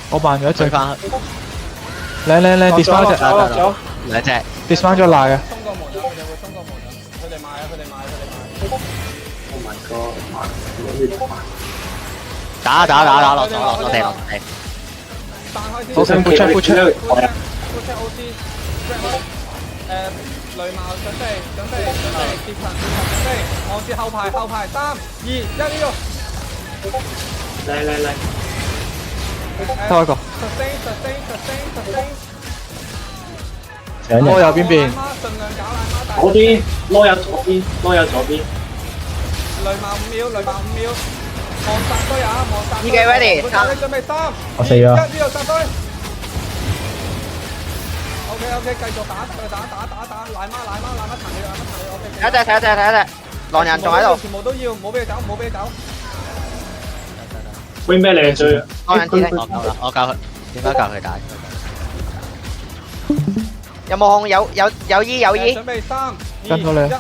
我慢咗一隻。翻靚 dismount 隻，兩隻。dismount 咗賴嘅。衝過門啦，佢哋會衝過門啦，佢哋買啊，佢哋買。Oh my god！打落地。彈開先。好嘅，push check。OC，雷矛準備，接近，準備，望住後排，3、2、1呢度。嚟。偷一個。sustain。我右邊邊。盡量搞奶媽大。左邊，攞有左邊。雷矛5秒，望殺堆啊，望殺堆。依家 ready，準備3、我死咗。1呢度殺堆。OK， 繼續打，奶媽彈你 ，OK。睇一隻，狼人仲喺度。全部都要，冇俾佢走。Win 咩你追？狼人知咧，我教佢，點解教佢打？有冇控？有醫。準備3、2、跟到你。 1。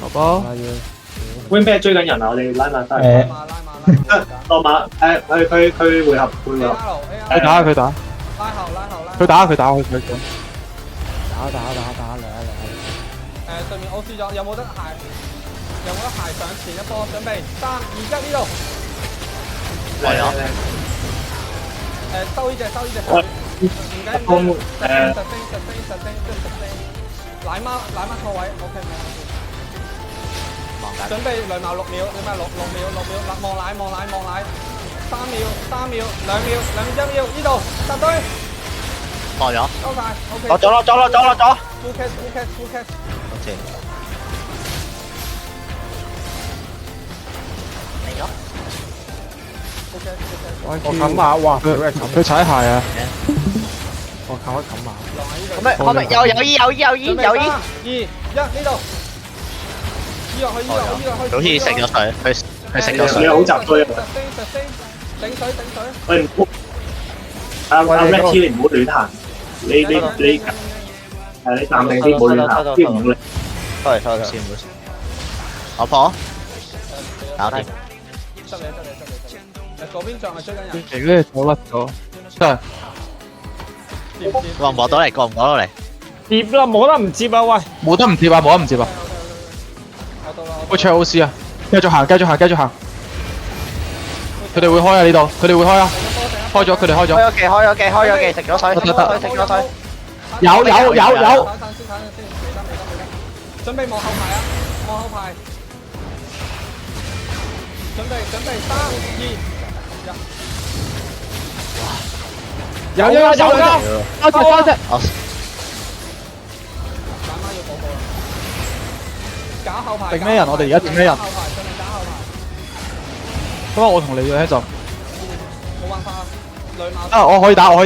好波。 Win 咩追緊人啊？我哋拉馬翻。落馬佢回合。佢打。拉後。佢打。打嚟。對面 OC 咗，有冇得鞋上前一波？準備3、2、1呢度。來咗。收呢隻。唔緊。sustain。奶媽錯位 ，OK 冇問題。準備雷矛6秒，你咪6秒，望奶。3秒，2秒，1秒，呢度殺堆。落咗。收晒 ，OK。落咗。Full catch。好似。嚟咗。我冚下，哇！佢踩鞋啊！我冚一冚下。可唔可以有醫。 3、2、1呢度。醫落去。好似食咗水，佢食咗你水。好雜堆啊！ 頂水。喂唔好，阿 Ricky 你唔好亂行，你淡定啲，唔好亂行，啲唔好嚟。sorry，先唔好。我破。搞掂。執你。左邊仗係追緊人。如果你手甩咗，真係。過唔過到嚟？接啦，冇得唔接啊！喂，冇得唔接啊！我到啦。我 check OC 啊！繼續行。佢哋會開啊呢度，開咗，佢哋開咗。開咗記，食咗水。有。準備望後排。準備3、2、1。有，多隻。奶媽要補啦。搞後排。定咩人？我哋而家定咩人？搞後排，盡量搞後排。咁啊，我同你約一陣。冇辦法啊，雷矛。啊，我可以打。準備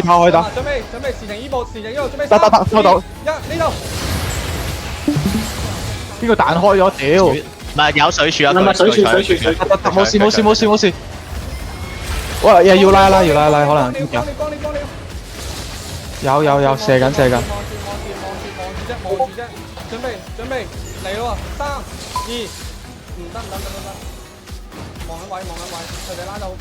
時停依步，準備。得，收到。呢度。邊個彈開咗？屌！唔係有水柱啊！唔係水柱。冇事。喂，又要拉，可能有。有，射緊。望住啫。準備嚟咯喎，3、2，唔得。望緊位，佢哋拉得好攰。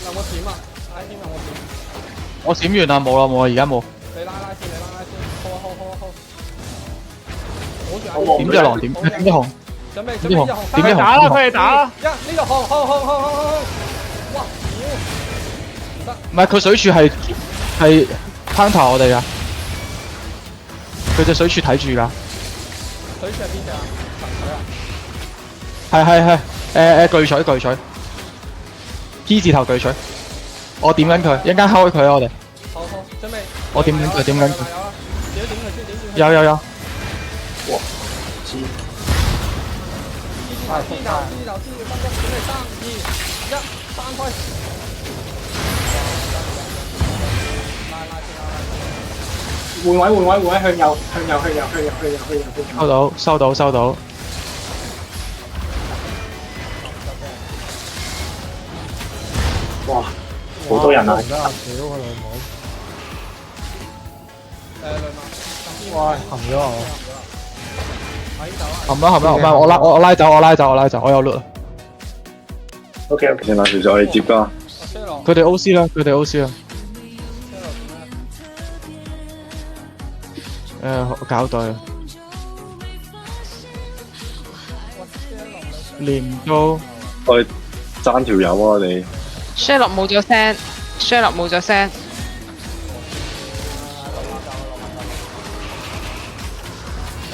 有冇閃啊？拉添有冇閃？我閃完啦，冇啦，而家冇。你拉先，hold。點隻狼？點隻紅？準備紅。點隻紅？打啦，佢哋打。呢度紅。哇！唔得。唔係佢水柱係 counter 我哋噶，佢隻水柱睇住噶。水柱係邊隻啊？神水啊？係巨錘 T 字頭巨錘，我點緊佢，一陣間開佢啊我哋。好，準備。我點緊佢。有啦，點佢先。有。哇！知。知頭，準備3、2、1，翻開。換位，向右。收到。哇！好多人啊！屌佢老母！雷哇，含咗我。含啦，我拉走，我有 loot。OK OK，先啦，其實我哋接㗎。車落佢哋 O.C. 啦，佢哋 O.C. 啦。搞對啦，連唔到。我哋爭條友啊！我哋 Sherlock 冇咗聲，Sherlock 冇咗聲。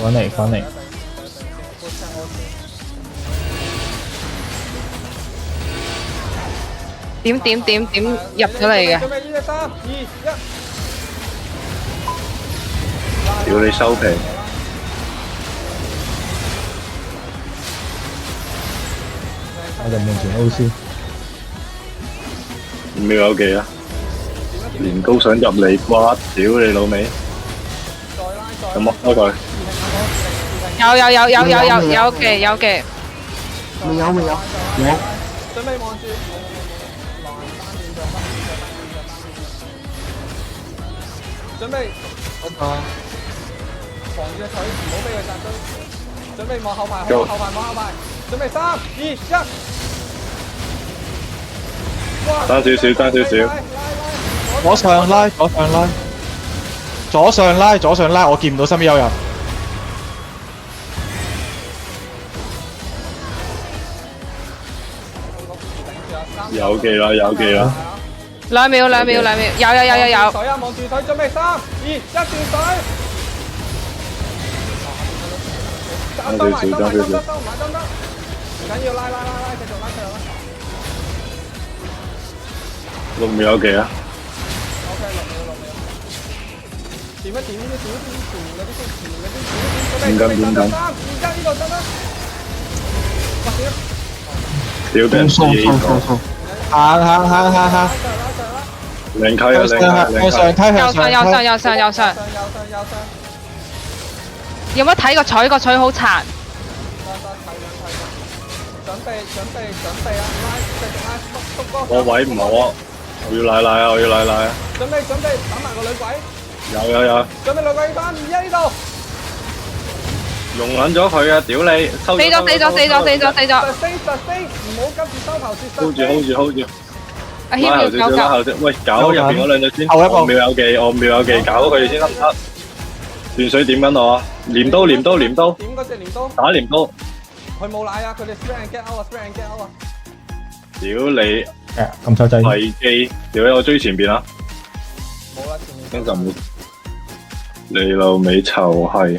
返嚟返嚟，點入咗嚟嘅？準備1、3、2、1。屌你收皮！我就門前 O.C. 秒有技啊！連高想入嚟啩，屌你老味！有冇開佢？有嘅。未有。準備望住。準備。防住隻腿，唔好俾佢扎堆。準備望後排，望後排。準備3、2、1。爭少少。左上拉，我見唔到身邊有人。有技啦！ 2秒，有。水啊，望住水，準備3、2、1，轉水。收埋，收唔得。唔緊要，拉，繼續拉。6秒有技啊！ OK， 6秒。點嗰啲先，準備3、2、1，呢度得啦。屌俾人死咗！行。靚梯啊！右上。有冇睇個錘？個錘好殘。準備啊！拉，我位唔好啊！我要奶啊！準備，打埋個女鬼。有。準備女鬼3、2、1呢度。用撚咗佢啊！屌你！死咗。Sustain，唔好急住收頭先。hold 住。阿謙要救。拉後少，喂，搞入邊嗰兩隻先。我秒有技，搞佢哋先得唔得？斷水點緊我啊！鐮刀。點嗰隻鐮刀？打鐮刀。佢冇奶啊！佢哋 spray and get out 啊！屌你！撳手掣。危機！屌你！我追前邊啊！冇啦，前面。跟就冇。你老味臭閪！